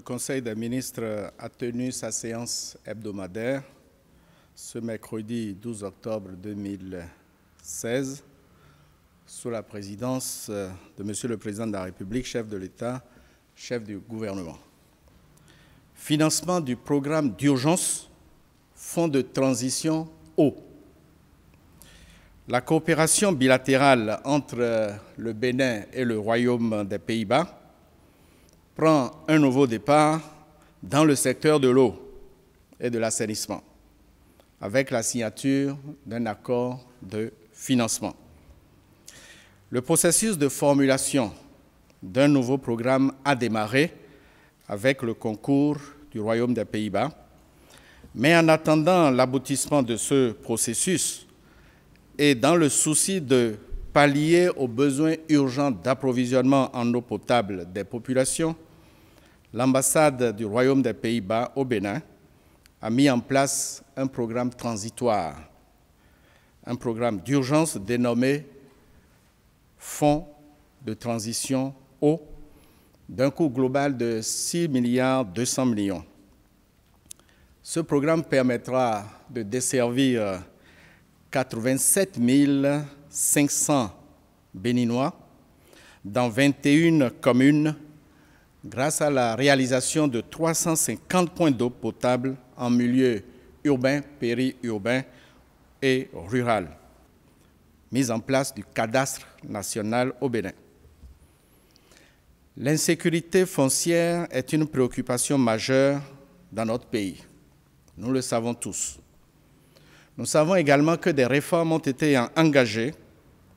Le Conseil des ministres a tenu sa séance hebdomadaire ce mercredi 12 octobre 2016 sous la présidence de M. le Président de la République, chef de l'État, chef du gouvernement. Financement du programme d'urgence, Fonds de transition eau. La coopération bilatérale entre le Bénin et le Royaume des Pays-Bas prend un nouveau départ dans le secteur de l'eau et de l'assainissement, avec la signature d'un accord de financement. Le processus de formulation d'un nouveau programme a démarré avec le concours du Royaume des Pays-Bas, mais en attendant l'aboutissement de ce processus et dans le souci de pallier aux besoins urgents d'approvisionnement en eau potable des populations, l'ambassade du Royaume des Pays-Bas au Bénin a mis en place un programme transitoire, un programme d'urgence dénommé Fonds de transition eau, d'un coût global de 6,2 milliards. Ce programme permettra de desservir 87 500 Béninois dans 21 communes grâce à la réalisation de 350 points d'eau potable en milieu urbain, périurbain et rural. Mise en place du cadastre national au Bénin. L'insécurité foncière est une préoccupation majeure dans notre pays. Nous le savons tous. Nous savons également que des réformes ont été engagées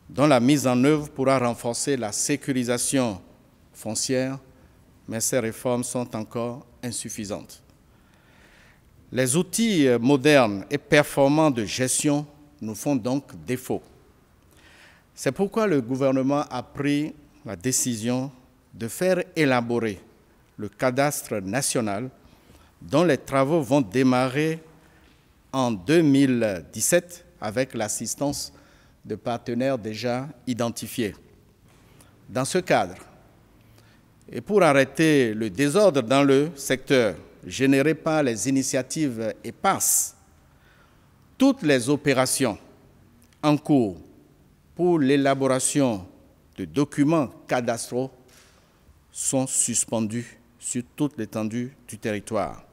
dont la mise en œuvre pourra renforcer la sécurisation foncière, mais ces réformes sont encore insuffisantes. Les outils modernes et performants de gestion nous font donc défaut. C'est pourquoi le gouvernement a pris la décision de faire élaborer le cadastre national dont les travaux vont démarrer en 2017 avec l'assistance de partenaires déjà identifiés. Dans ce cadre, et pour arrêter le désordre dans le secteur généré par les initiatives éparses, toutes les opérations en cours pour l'élaboration de documents cadastraux sont suspendues sur toute l'étendue du territoire.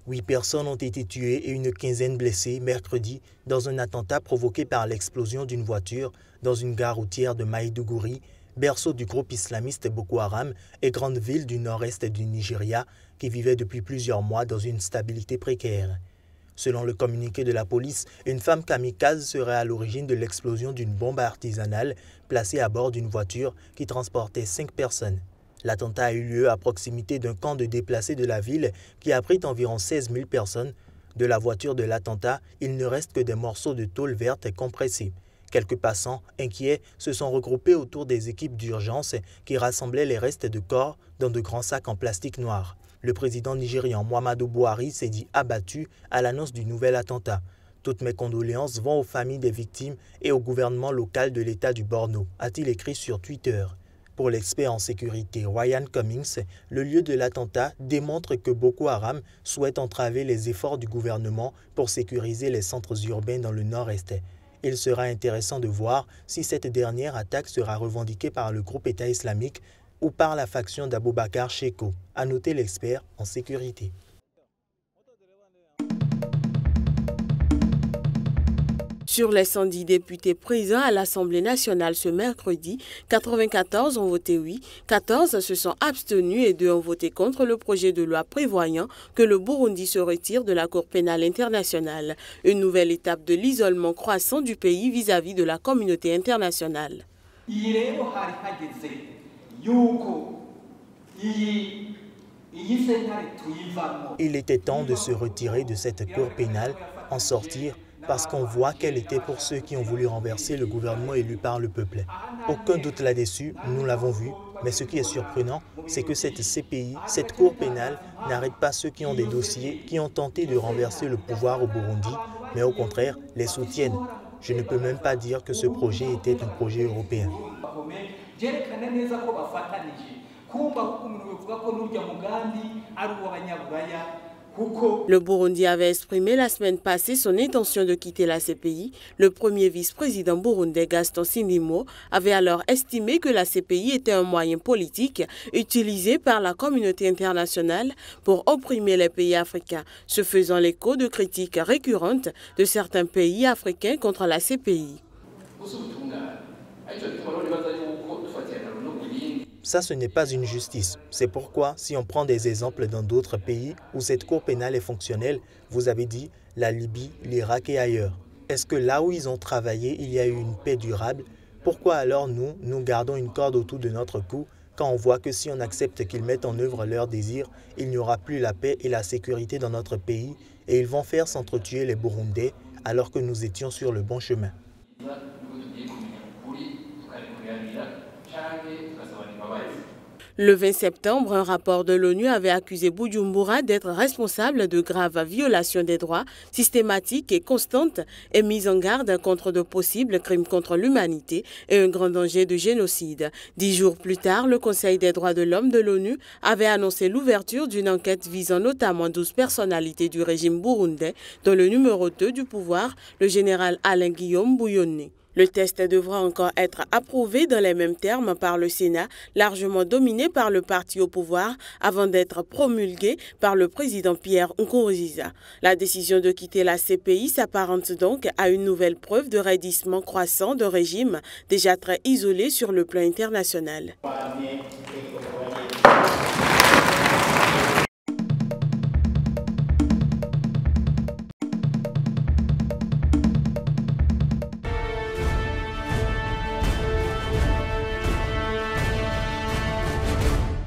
8 personnes ont été tuées et une quinzaine blessées mercredi dans un attentat provoqué par l'explosion d'une voiture dans une gare routière de Maïdougouri, berceau du groupe islamiste Boko Haram et grande ville du nord-est du Nigeria qui vivait depuis plusieurs mois dans une stabilité précaire. Selon le communiqué de la police, une femme kamikaze serait à l'origine de l'explosion d'une bombe artisanale placée à bord d'une voiture qui transportait 5 personnes. L'attentat a eu lieu à proximité d'un camp de déplacés de la ville qui abrite environ 16 000 personnes. De la voiture de l'attentat, il ne reste que des morceaux de tôle verte compressés. Quelques passants, inquiets, se sont regroupés autour des équipes d'urgence qui rassemblaient les restes de corps dans de grands sacs en plastique noir. Le président nigérian Muhammadu Buhari s'est dit abattu à l'annonce du nouvel attentat. Toutes mes condoléances vont aux familles des victimes et au gouvernement local de l'État du Borno, a-t-il écrit sur Twitter. Pour l'expert en sécurité Ryan Cummings, le lieu de l'attentat démontre que Boko Haram souhaite entraver les efforts du gouvernement pour sécuriser les centres urbains dans le nord-est. Il sera intéressant de voir si cette dernière attaque sera revendiquée par le groupe État islamique ou par la faction d'Aboubacar Sheko, a noté l'expert en sécurité. Sur les 110 députés présents à l'Assemblée nationale ce mercredi, 94 ont voté oui, 14 se sont abstenus et 2 ont voté contre le projet de loi prévoyant que le Burundi se retire de la Cour pénale internationale. Une nouvelle étape de l'isolement croissant du pays vis-à-vis de la communauté internationale. Il était temps de se retirer de cette cour pénale, en sortir, parce qu'on voit qu'elle était pour ceux qui ont voulu renverser le gouvernement élu par le peuple. Aucun doute là-dessus, nous l'avons vu, mais ce qui est surprenant, c'est que cette CPI, cette cour pénale, n'arrête pas ceux qui ont des dossiers, qui ont tenté de renverser le pouvoir au Burundi, mais au contraire, les soutiennent. Je ne peux même pas dire que ce projet était un projet européen. byerekana neza ko bafatanije kumva ko umuntu bivuga ko n'urya mugambi ari uw'abanyaburaya. Le Burundi avait exprimé la semaine passée son intention de quitter la CPI. Le premier vice-président burundais Gaston Sindimo avait alors estimé que la CPI était un moyen politique utilisé par la communauté internationale pour opprimer les pays africains, se faisant l'écho de critiques récurrentes de certains pays africains contre la CPI. Ça, ce n'est pas une justice. C'est pourquoi, si on prend des exemples dans d'autres pays où cette cour pénale est fonctionnelle, vous avez dit la Libye, l'Irak et ailleurs. Est-ce que là où ils ont travaillé, il y a eu une paix durable? Pourquoi alors nous gardons une corde autour de notre cou quand on voit que si on accepte qu'ils mettent en œuvre leurs désirs, il n'y aura plus la paix et la sécurité dans notre pays et ils vont faire s'entretuer les Burundais alors que nous étions sur le bon chemin? Le 20 septembre, un rapport de l'ONU avait accusé Bujumbura d'être responsable de graves violations des droits systématiques et constantes et mis en garde contre de possibles crimes contre l'humanité et un grand danger de génocide. 10 jours plus tard, le Conseil des droits de l'homme de l'ONU avait annoncé l'ouverture d'une enquête visant notamment 12 personnalités du régime burundais, dont le numéro 2 du pouvoir, le général Alain-Guillaume Bouillonné. Le test devra encore être approuvé dans les mêmes termes par le Sénat, largement dominé par le parti au pouvoir, avant d'être promulgué par le président Pierre Nkurunziza. La décision de quitter la CPI s'apparente donc à une nouvelle preuve de raidissement croissant d'un régime déjà très isolé sur le plan international.